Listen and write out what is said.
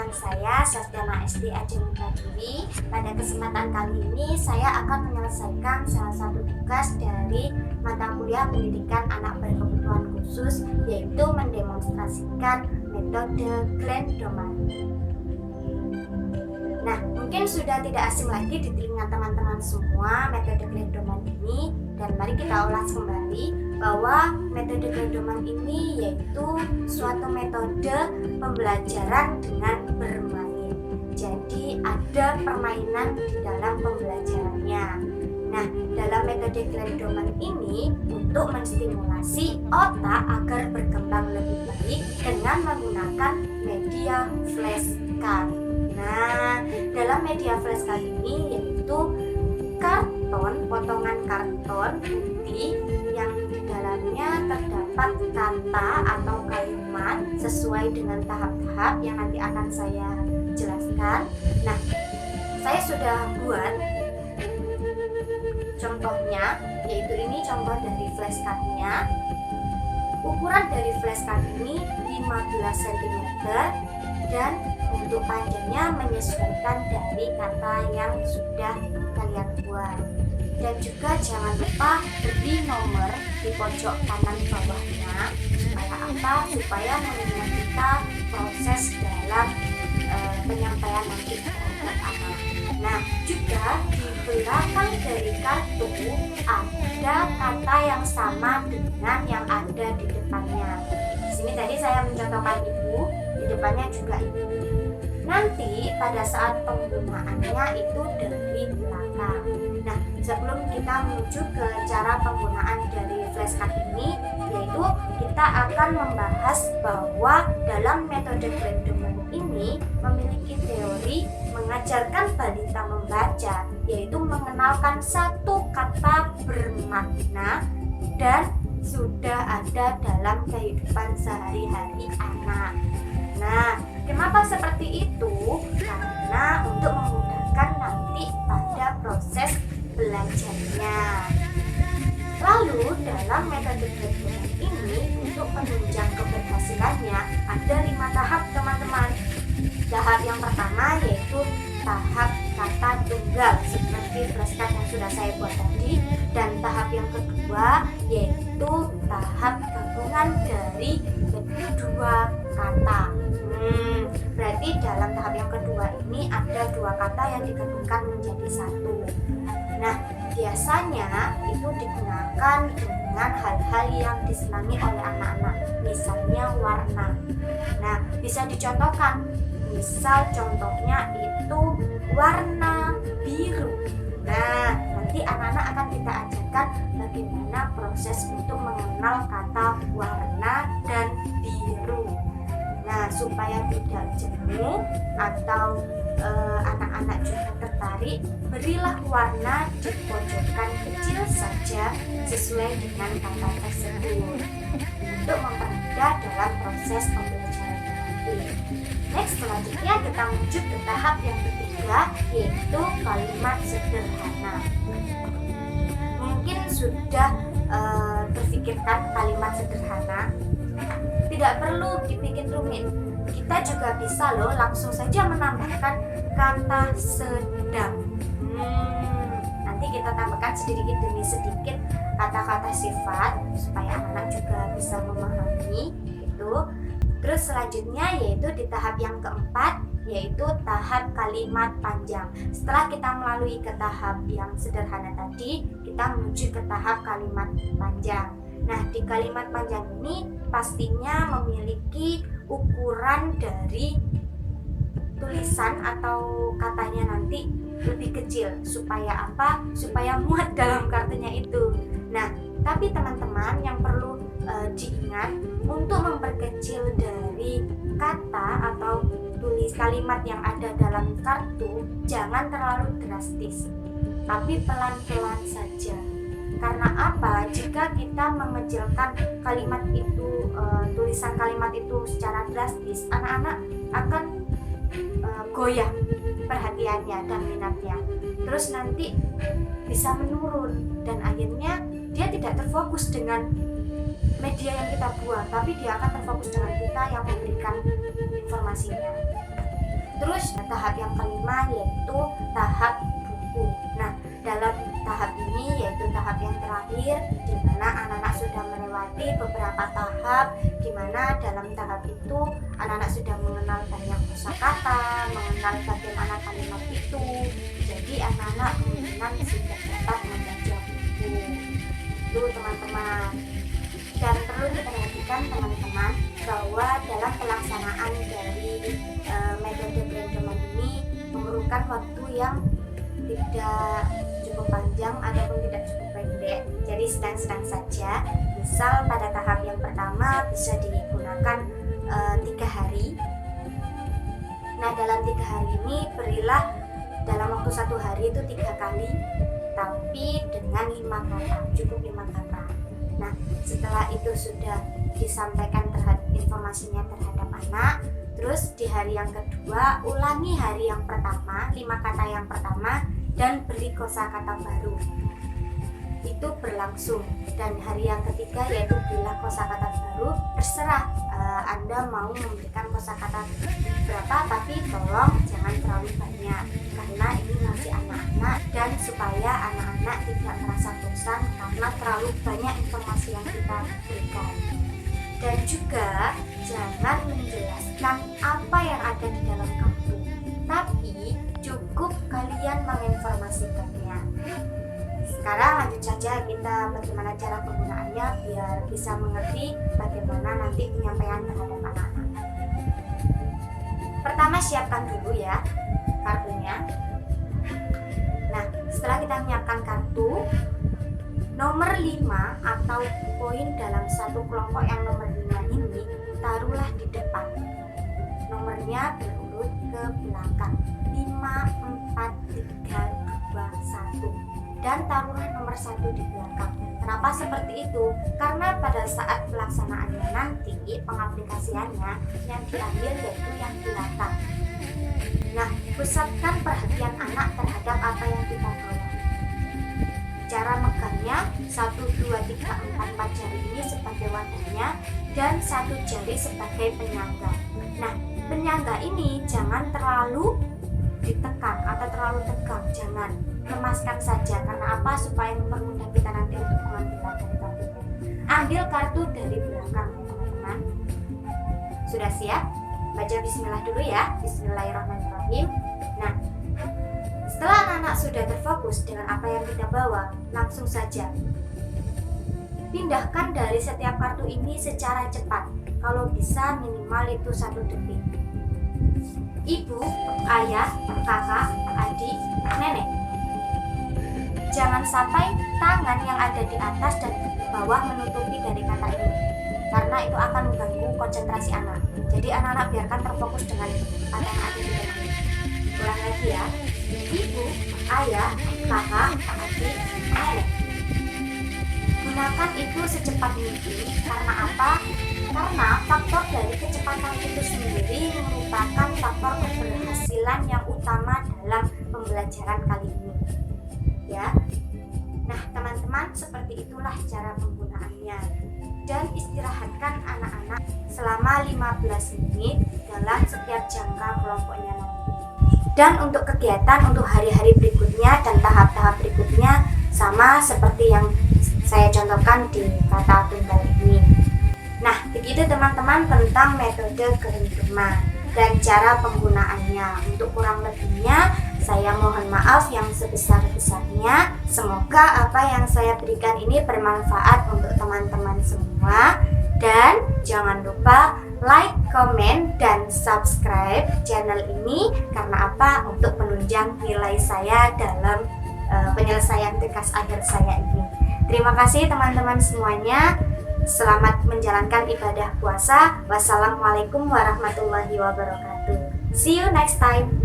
Dengan saya Sarjana SD Ajenita Dewi. Pada kesempatan kali ini saya akan menyelesaikan salah satu tugas dari mata kuliah pendidikan anak berkebutuhan khusus, yaitu mendemonstrasikan metode Glenn-Doman. Nah, mungkin sudah tidak asing lagi di telinga teman-teman semua metode Glenn-Doman ini, dan mari kita ulas kembali bahwa metode Glenn-Doman ini yaitu suatu metode pembelajaran dengan bermain. Jadi ada permainan di dalam pembelajarannya. Nah, dalam metode Glenn-Doman ini untuk menstimulasi otak agar berkembang lebih baik dengan menggunakan media flashcard. Nah, dalam media flashcard ini yaitu karton, potongan karton putih yang di dalamnya terdapat kata atau kalimat sesuai dengan tahap-tahap yang nanti akan saya jelaskan. Nah, saya sudah buat contohnya, yaitu ini contoh dari flashcardnya. Ukuran dari flashcard ini 15 cm dan untuk panjangnya menyesuaikan dari kata yang sudah kalian buat. Dan juga jangan lupa beri nomor di pojok kanan bawahnya. Supaya apa? Supaya mengingat kita proses dalam penyampaian nanti terhadap anak. Nah, juga di belakang dari kartu ada kata yang sama dengan yang ada di depannya. Di sini tadi saya mencontohkan ibu, di depannya juga ibu. Nanti pada saat penggunaannya itu dari belakang. Nah, sebelum kita menuju ke cara penggunaan dari flashcard ini, yaitu kita akan membahas bahwa dalam metode Glenn-Doman ini memiliki teori mengajarkan balita membaca, yaitu mengenalkan satu kata bermakna dan sudah ada dalam kehidupan sehari-hari anak. Nah, kenapa seperti itu? Karena untuk memudahkan nanti pada proses belajarnya. Lalu dalam metode Glenn-Doman ini untuk penunjang keberhasilannya ada 5 tahap, teman-teman. Tahap yang pertama yaitu tahap kata tunggal seperti flashcard yang sudah saya buat tadi, dan tahap yang kedua yaitu tahap gabungan dari kedua kata. Berarti dalam tahap yang kedua ini ada 2 kata yang digabungkan menjadi satu. Nah, biasanya itu digunakan dengan hal-hal yang disenangi oleh anak-anak, misalnya warna. Nah, bisa dicontohkan. Misal contohnya itu warna biru. Nah, nanti anak-anak akan kita ajarkan bagaimana proses untuk mengenal kata warna dan biru. Nah, supaya tidak jenuh atau anak-anak juga tertarik, berilah warna di pojokan kecil saja sesuai dengan kata tersebut untuk mempermudah dalam proses pembelajaran nanti. Next, selanjutnya kita menuju ke tahap yang ketiga, yaitu kalimat sederhana. Mungkin sudah terfikirkan kalimat sederhana, tidak perlu dibikin rumit. Kita juga bisa loh langsung saja menambahkan kata sedang. Nanti kita tambahkan sedikit demi sedikit kata-kata sifat supaya anak-anak juga bisa memahami itu. Terus selanjutnya yaitu di tahap yang keempat, yaitu tahap kalimat panjang. Setelah kita melalui ke tahap yang sederhana tadi, kita menuju ke tahap kalimat panjang. Nah, di kalimat panjang ini pastinya memiliki ukuran dari tulisan atau katanya nanti lebih kecil. Supaya apa? Supaya muat dalam kartunya itu. Nah, tapi teman-teman yang perlu diingat, untuk memperkecil dari kata atau tulis kalimat yang ada dalam kartu, jangan terlalu drastis, tapi pelan-pelan saja. Karena apa? Jika kita mengecilkan kalimat itu, tulisan kalimat itu secara drastis, anak-anak akan goyah perhatiannya dan minatnya. Terus nanti bisa menurun dan akhirnya dia tidak terfokus dengan media yang kita buat, tapi dia akan terfokus dengan kita yang memberikan informasinya. Terus tahap yang kelima yaitu tahap buku. Nah, dalam tahap ini yaitu tahap yang terakhir di mana anak-anak sudah melewati beberapa tahap, di mana dalam tahap itu anak-anak sudah mengenal banyak kosakata, mengenal bagaimana kalimat itu. Jadi anak-anak kemungkinan sudah dapat membaca buku. Itu teman-teman. Dan perlu diperhatikan teman-teman bahwa dalam pelaksanaan dari metode brain command ini memerlukan waktu yang tidak cukup panjang ataupun tidak cukup pendek, jadi sedang-sedang saja. Misal pada tahap yang pertama bisa digunakan 3 hari. Nah, dalam 3 hari ini berilah dalam waktu 1 hari itu 3 kali, tapi dengan 5 kata, cukup 5 kata. Nah, setelah itu sudah disampaikan terhadap informasinya terhadap anak, terus di hari yang kedua ulangi hari yang pertama, 5 kata yang pertama, dan beri kosakata baru. Itu berlangsung. Dan hari yang ketiga yaitu berilah kosakata baru. Terserah Anda mau memberikan kosakata berapa, tapi tolong jangan terlalu banyak karena ini masih anak-anak, dan supaya anak-anak tidak merasa bosan karena terlalu banyak informasi yang kita berikan. Dan juga jangan menjelaskan apa yang ada di dalam kartu, tapi cukup kalian menginformasikannya. Sekarang lanjut saja kita bagaimana cara penggunaannya biar bisa mengerti bagaimana nanti penyampaian terhadap anak-anak. Pertama, siapkan dulu ya kartunya. Nah, setelah kita menyiapkan kartu, nomor 5 atau poin dalam satu kelompok yang nomor 5 ini taruhlah di depan. Nomornya berurut ke belakang, 5, 4, 3, 2, 1. Dan taruhlah nomor 1 di belakang. Kenapa seperti itu? Karena pada saat pelaksanaannya nanti, pengaplikasiannya yang diambil yaitu yang belakang. Nah, pusatkan perhatian anak terhadap apa yang kita bawa. Cara megangnya 1, 2, 3, 4 jari ini sebagai wadahnya dan 1 jari sebagai penyangga. Nah, penyangga ini jangan terlalu ditekan atau terlalu tegang, jangan, lemaskan saja. Karena apa? Supaya mempermudah kita nanti untuk mengambil dari kartunya. Ambil kartu dari belakang ya teman-teman. Sudah siap? Baca bismillah dulu ya. Bismillahirrahmanirrahim. Nah, setelah anak-anak sudah terfokus dengan apa yang kita bawa, langsung saja pindahkan dari setiap kartu ini secara cepat. Kalau bisa minimal itu 1 detik. Ibu, ayah, kakak, adik, nenek. Jangan sampai tangan yang ada di atas dan di bawah menutupi dari kata ini, karena itu akan mengganggu konsentrasi anak. Jadi anak-anak biarkan terfokus dengan kata yang ada di dalam. Ulang lagi ya. Ibu, ayah, kakak, adik, nenek. Gunakan itu secepat mungkin. Karena apa? Karena faktor dari kecepatan itu sendiri merupakan faktor keberhasilan yang utama dalam pembelajaran kali ini. Ya. Nah, teman-teman, seperti itulah cara penggunaannya. Dan istirahatkan anak-anak selama 15 menit dalam setiap jangka kelompoknya nanti. Dan untuk kegiatan untuk hari-hari berikutnya dan tahap-tahap berikutnya sama seperti yang saya contohkan di kata tunggal ini. Nah, begitu teman-teman tentang metode kerentuman dan cara penggunaannya. Untuk kurang lebihnya, saya mohon maaf yang sebesar-besarnya. Semoga apa yang saya berikan ini bermanfaat untuk teman-teman semua. Dan jangan lupa like, comment, dan subscribe channel ini. Karena apa? Untuk menunjang nilai saya dalam penyelesaian tugas akhir saya ini. Terima kasih teman-teman semuanya. Selamat menjalankan ibadah puasa. Wassalamualaikum warahmatullahi wabarakatuh. See you next time.